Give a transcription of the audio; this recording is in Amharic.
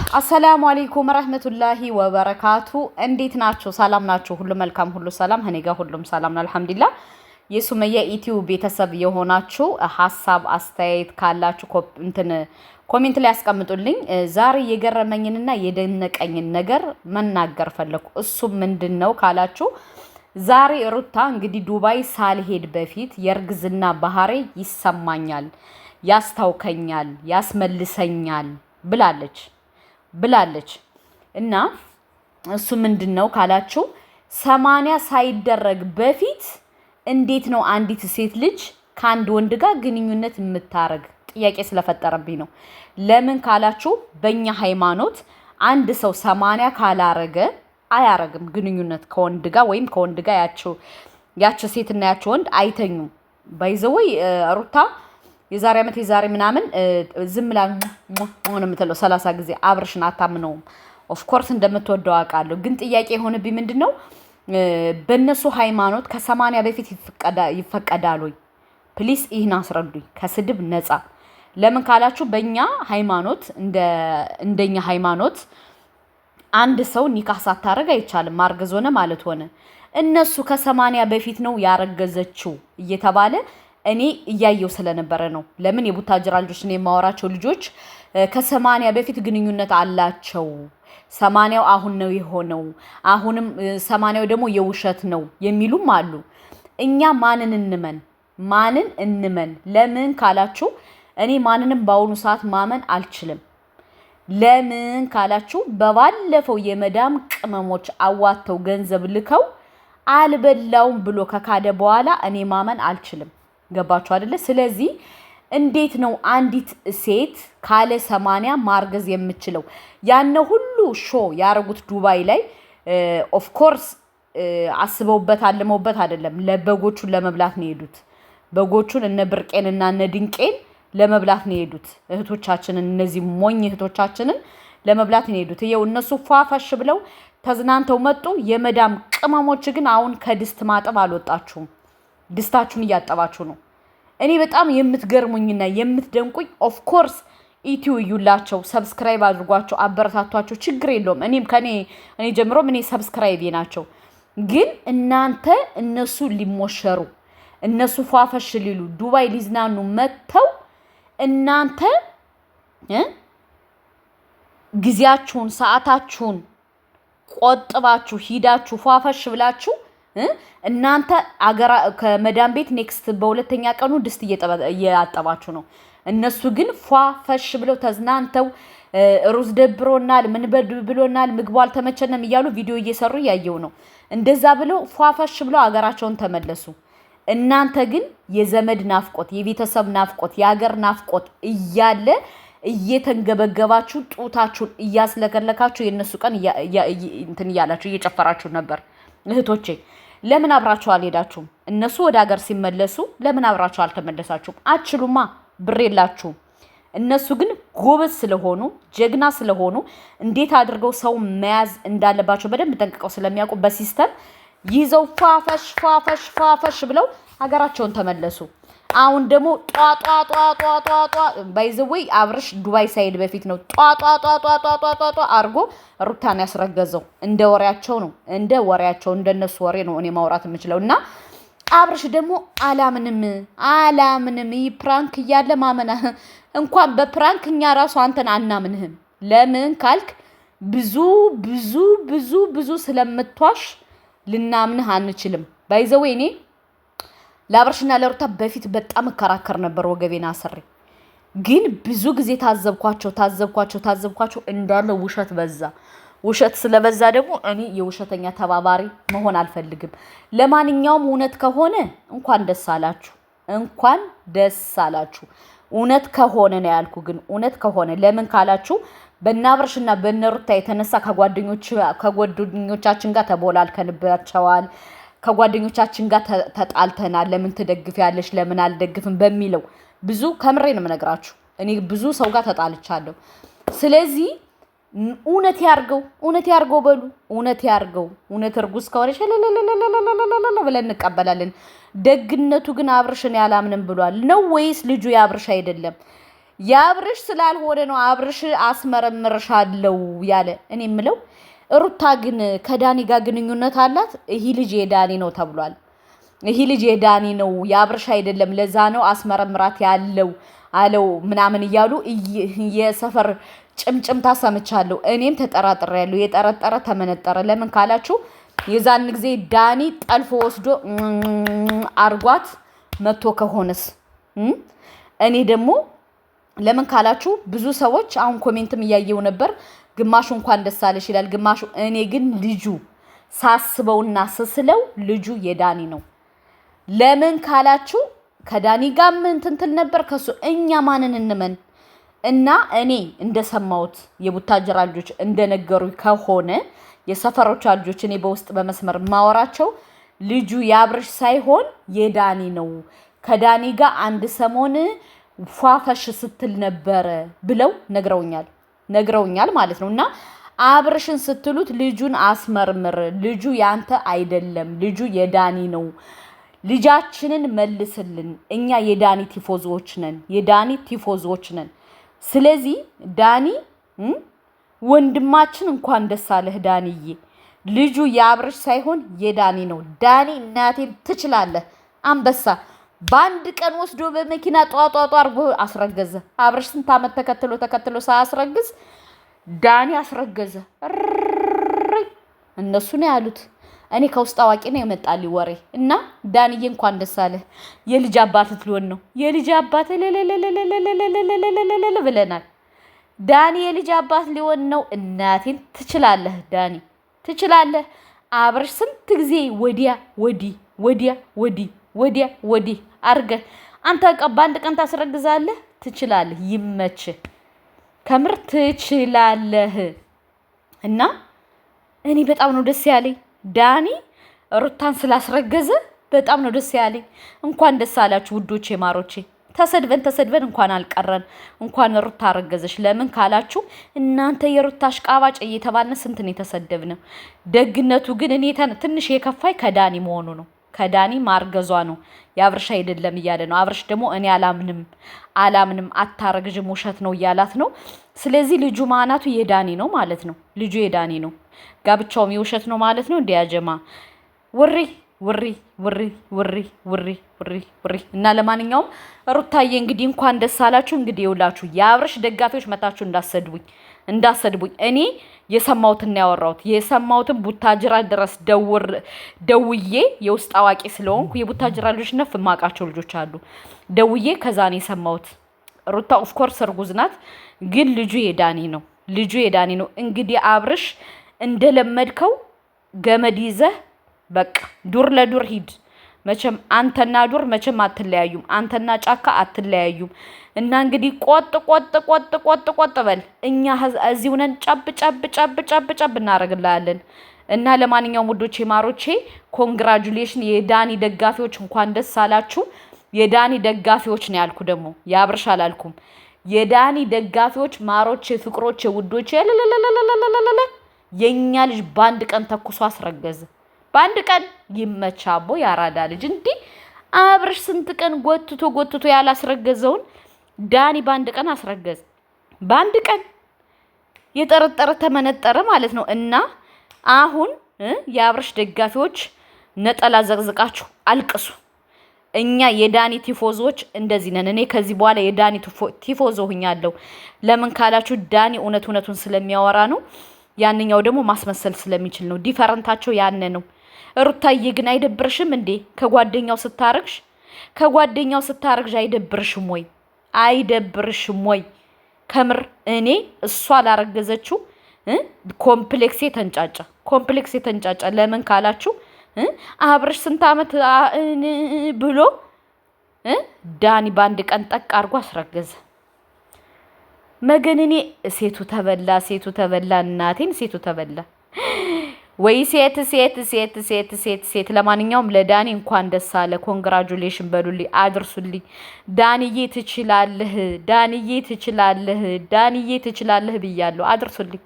አሰላሙ አለይኩም ወራህመቱላሂ ወበረካቱ እንዴት ናችሁ? ሰላም ናችሁ? ሁሉ መልካም ሁሉ ሰላም እኔ ጋር ሁሉም ሰላም ነው አልহামዱሊላህ። የሱመያ ኢትዮ ቤተሰብ የሆናችሁ ሐሳብ አስተያየት ካላችሁ ኮሜንት ላይ ያስቀምጡልኝ። ዛሬ የገረመኝንና የደነቀኝን ነገር መናገር ፈለኩ። እሱ ምንድነው ካላችሁ ዛሬ ሩታ እንግዲህ ዱባይ ሳልሄድ በፊት የርግዝና ባህሪ ይሰማኛል፣ ያስታውከኛል፣ ያስመልሰኛል ብላለች እና እሱ ምንድነው ካላችሁ 80 ሳይደረግ በፊት እንዴት ነው አንዲት ሴት ልጅ ከአንድ ወንድ ጋር ግንኙነት የምታረግ? ጥያቄ ስለፈጠረብኝ ነው። ለምን ካላችሁ በእኛ ሃይማኖት አንድ ሰው 80 ካላረገ አያረግም ግንኙነት ከወንድ ጋር ወይም ከወንድ ጋር ያቺ ሴትና ያቺ ወንድ አይተኙም። ባይዘወይ ሩታ የዛሬ ዓመት የዛሬ ምናምን ዝም ብላ ሆነ የምትለው 30 ጊዜ አብርሽን አታምነውም። ኦፍ ኮርስ እንደምትወደው አውቃለሁ። ግን ጥያቄ የሆነብኝ ምንድነው በእነሱ ሃይማኖት ከ80 በፊት ይፈቀዳል ወይ? ፕሊስ ይህን አስረዱኝ ከስድብ ነፃ። ለምን ካላችሁ በእኛ ሃይማኖት እንደኛ ሃይማኖት አንድ ሰው ኒካህ ሳታረግ አይቻልም። ማርገዝ ሆነ ማለት ሆነ እነሱ ከ80 በፊት ነው ያረገዘችው እየተባለ እኔ እያየው ስለነበረ ነው። ለምን የቡታጅራ ልጆችን የማወራቸው ልጆች ከ80 በፊት ግንኙነት አላቸው። 80ው አሁን ነው የሆነው፣ አሁንም 80ው ደግሞ የውሸት ነው የሚሉም አሉ። እኛ ማንን እንመን? ለምን ካላችሁ እኔ ማንንም በአሁኑ ሰዓት ማመን አልችልም። ለምን ካላችሁ በባለፈው የመዳም ቅመሞች አዋተው ገንዘብ ልከው አልበላውም ብሎ ከካደ በኋላ እኔ ማመን አልችልም። ገባችሁ አይደለ? ስለዚህ እንዴት ነው አንዲት ሴት ካለ 80 ማርገዝ የምችለው? ያነ ሁሉ ያረጉት ዱባይ ላይ ኦፍ ኮርስ አስበውበት አልመውበት አይደለም። ለበጎቹን ለመብላት ነው የሄዱት። በጎቹን እነ ብርቄንና እነ ድንቄን ለመብላት ነው የሄዱት። እህቶቻችንን እነዚህ ሞኝ እህቶቻችንን ለመብላት ነው የሄዱት። ይኸው እነሱ ፏፈሽ ብለው ተዝናንተው መጡ። የመዳም ቅመሞች ግን አሁን ከድስት ማጠብ አልወጣችሁም። ድስታችሁን እያጠባችሁ ነው። እኔ በጣም የምትገርሙኝና የምትደንቁኝ ኦፍ ኮርስ ኢትዮ ይዩላቸው፣ ሰብስክራይብ አድርጓቸው፣ አበረታቷቸው። ችግር የለውም። እኔ ጀምሮ እኔ ሰብስክራይብ ናቸው። ግን እናንተ እነሱ ሊሞሸሩ እነሱ ፏፈሽ ሊሉ ዱባይ ሊዝናኑ መተው እናንተ ጊዜያችሁን ሰዓታችሁን ቆጥባችሁ ሂዳችሁ ፏፈሽ ብላችሁ እናንተ ከመዳም ቤት ኔክስት በሁለተኛ ቀኑ ድስት እያጠባችሁ ነው። እነሱ ግን ፏፈሽ ብለው ተዝናንተው ሩዝ ደብሮናል፣ ምን ብሎናል፣ ምግቡ አልተመቸንም እያሉ ቪዲዮ እየሰሩ ያየው ነው። እንደዛ ብለው ፏፈሽ ብለው አገራቸውን ተመለሱ። እናንተ ግን የዘመድ ናፍቆት፣ የቤተሰብ ናፍቆት፣ የሀገር ናፍቆት እያለ እየተንገበገባችሁ ጡታችሁን እያስለከለካችሁ የነሱ ቀን እንትን እያላችሁ እየጨፈራችሁ ነበር። እህቶቼ ለምን አብራችሁ አልሄዳችሁም? እነሱ ወደ ሀገር ሲመለሱ ለምን አብራችሁ አልተመለሳችሁም? አትችሉማ፣ ብር የላችሁም። እነሱ ግን ጎበዝ ስለሆኑ ጀግና ስለሆኑ እንዴት አድርገው ሰው መያዝ እንዳለባቸው በደንብ ጠንቅቀው ስለሚያውቁ በሲስተም ይዘው ፏፈሽ ብለው ሀገራቸውን ተመለሱ። አሁን ደግሞ ጧ ባይዘወይ አብርሽ ዱባይ ሳይድ በፊት ነው ጧ አርጎ ሩታን ያስረገዘው። እንደ ወሬያቸው እንደነሱ ወሬ ነው እኔ ማውራት የምችለው። እና አብርሽ ደግሞ አላምንም ይህ ፕራንክ እያለ ማመና እንኳን በፕራንክ እኛ ራሱ አንተን አናምንህም። ለምን ካልክ ብዙ ስለምትዋሽ ልናምንህ አንችልም። ባይዘወይ እኔ ለአብርሽና ለሩታ በፊት በጣም እከራከር ነበር ወገቤና አሰሬ። ግን ብዙ ጊዜ ታዘብኳቸው እንዳለ ውሸት በዛ። ውሸት ስለበዛ ደግሞ እኔ የውሸተኛ ተባባሪ መሆን አልፈልግም። ለማንኛውም እውነት ከሆነ እንኳን ደስ አላችሁ። እውነት ከሆነ ነው ያልኩ። ግን እውነት ከሆነ ለምን ካላችሁ በእናብርሽና በነሩታ የተነሳ ከጓደኞቻችን ጋር ተቦላልከንባቸዋል። ከጓደኞቻችን ጋር ተጣልተናል። ለምን ትደግፊያለሽ ለምን አልደግፍም በሚለው ብዙ ከምሬ ነው የምነግራችሁ። እኔ ብዙ ሰው ጋር ተጣልቻለሁ። ስለዚህ እውነት ያርገው በሉ። እውነት እርጉዝ ከሆነች ብለን እንቀበላለን። ደግነቱ ግን አብርሽን ያላምንም ብሏል ነው ወይስ ልጁ ያብርሽ አይደለም? ያብርሽ ስላልሆነ ነው አብርሽ አስመረምርሻለሁ ያለ። እኔ የምለው ሩታ ግን ከዳኒ ጋር ግንኙነት አላት? ይሄ ልጅ የዳኒ ነው ተብሏል። ይሄ ልጅ የዳኒ ነው የአብርሽ አይደለም፣ ለዛ ነው አስመረምራት ያለው አለው ምናምን እያሉ የሰፈር ጭምጭምታ ሰምቻለሁ። እኔም ተጠራጥሬያለሁ። የጠረጠረ ተመነጠረ። ለምን ካላችሁ የዛን ጊዜ ዳኒ ጠልፎ ወስዶ አርጓት መቶ ከሆነስ እኔ ደግሞ ለምን ካላችሁ ብዙ ሰዎች አሁን ኮሜንትም እያየው ነበር። ግማሹ እንኳን ደስ አለሽ ይላል፣ ግማሹ እኔ ግን ልጁ ሳስበውና ስስለው ልጁ የዳኒ ነው። ለምን ካላችሁ ከዳኒ ጋር ምን ትንትል ነበር ከሱ እኛ ማንን እንመን? እና እኔ እንደሰማሁት የቡታጀራ ልጆች እንደነገሩኝ ከሆነ የሰፈሮች ልጆች እኔ በውስጥ በመስመር ማወራቸው ልጁ ያብርሽ ሳይሆን የዳኒ ነው። ከዳኒ ጋር አንድ ሰሞን ፏፈሽ ስትል ነበረ ብለው ነግረውኛል ማለት ነው። እና አብርሽን ስትሉት ልጁን አስመርምር፣ ልጁ ያንተ አይደለም፣ ልጁ የዳኒ ነው። ልጃችንን መልስልን። እኛ የዳኒ ቲፎዞዎች ነን። ስለዚህ ዳኒ ወንድማችን እንኳን ደስ አለህ ዳኒዬ። ልጁ የአብርሽ ሳይሆን የዳኒ ነው። ዳኒ እናቴን ትችላለህ አንበሳ። በአንድ ቀን ወስዶ በመኪና ጧጧጧ አርጎ አስረገዘ። አብርሽ ስንት ዓመት ተከትሎ ሳያስረግዝ ዳኒ አስረገዘ። እነሱ ነው ያሉት። እኔ ከውስጥ አዋቂ ነው የመጣልኝ ወሬ። እና ዳኒዬ እንኳን ደስ አለህ። የልጅ አባት ልትሆን ነው። የልጅ አባት ብለናል። ዳኒ የልጅ አባት ሊሆን ነው። እናቴን ትችላለህ ዳኒ ትችላለህ። አብርሽ ስንት ጊዜ ወዲያ አርገህ አንተ በአንድ ቀን ታስረግዛለህ። ትችላለህ። ይመችህ። ከምር ትችላለህ። እና እኔ በጣም ነው ደስ ያለኝ ዳኒ ሩታን ስላስረገዘ በጣም ነው ደስ ያለኝ። እንኳን ደስ አላችሁ ውዶቼ ማሮቼ። ተሰድበን እንኳን አልቀረን። እንኳን ሩታ አረገዘሽ። ለምን ካላችሁ እናንተ የሩታ አሽቃባጭ እየተባልን ስንት ነው የተሰደብነው። ደግነቱ ግን እኔ ትንሽ የከፋይ ከዳኒ መሆኑ ነው። ከዳኒ ማርገዟ ነው። የአብርሽ አይደለም እያለ ነው። አብርሽ ደግሞ እኔ አላምንም አታረግዥም ውሸት ነው እያላት ነው። ስለዚህ ልጁ ማናቱ የዳኒ ነው ማለት ነው። ልጁ የዳኒ ነው። ጋብቻውም የውሸት ነው ማለት ነው። እንዲያጀማ ውሪ እና ለማንኛውም ሩታዬ እንግዲህ እንኳን ደስ አላችሁ። እንግዲህ ይውላችሁ የአብርሽ ደጋፊዎች መታችሁ እንዳሰድቡኝ እኔ የሰማሁትን ያወራሁት የሰማሁትን ቡታጅራ ድረስ ደውዬ የውስጥ አዋቂ ስለሆንኩ የቡታጅራ ልጆች ነፍ ማቃቸው ልጆች አሉ። ደውዬ ከዛ ነው የሰማሁት። ሩታ ኦፍ ኮርስ እርጉዝ ናት፣ ግን ልጁ የዳኒ ነው። እንግዲህ አብርሽ እንደለመድከው ገመድ ይዘህ በቃ ዱር ለዱር ሂድ። መቼም አንተና ዱር መቼም አትለያዩም። አንተና ጫካ አትለያዩም። እና እንግዲህ ቆጥ በል። እኛ እዚሁ ነን ጨብ እናደርግልሃለን። እና ለማንኛውም ውዶቼ ማሮቼ ኮንግራጁሌሽን የዳኒ ደጋፊዎች እንኳን ደስ አላችሁ። የዳኒ ደጋፊዎች ነው ያልኩ፣ ደግሞ የአብርሽ አላልኩም። የዳኒ ደጋፊዎች ማሮቼ፣ ፍቅሮቼ፣ ውዶቼ የኛ ልጅ በአንድ ቀን ተኩሶ አስረገዘ። በአንድ ቀን ይመቻቦ ያራዳ ልጅ። እንዲህ አብርሽ ስንት ቀን ጎትቶ ያላስረገዘውን ዳኒ በአንድ ቀን አስረገዘ። በአንድ ቀን የጠረጠረ ተመነጠረ ማለት ነው። እና አሁን የአብርሽ ደጋፊዎች ነጠላ ዘቅዝቃችሁ አልቅሱ። እኛ የዳኒ ቲፎዞች እንደዚህ ነን። እኔ ከዚህ በኋላ የዳኒ ቲፎዞ ሁኛለሁ። ለምን ካላችሁ ዳኒ እውነቱን ስለሚያወራ ነው። ያንኛው ደግሞ ማስመሰል ስለሚችል ነው። ዲፈረንታቸው ያነ ነው። ሩታዬ ግን አይደብርሽም እንዴ? ከጓደኛው ስታረግሽ አይደብርሽም ወይ? ከምር እኔ እሷ ላረገዘችው ኮምፕሌክስ የተንጫጫ ለምን ካላችሁ አብርሽ ስንት ዓመት ብሎ ዳኒ በአንድ ቀን ጠቅ አድርጎ አስረገዘ። መገንኔ ሴቱ ተበላ እናቴን ሴቱ ተበላ። ወይ ሴት። ለማንኛውም ለዳኒ እንኳን ደስ አለ። ኮንግራጁሌሽን በሉልኝ፣ አድርሱልኝ። ዳኒዬ ትችላለህ ብያለሁ። አድርሱልኝ።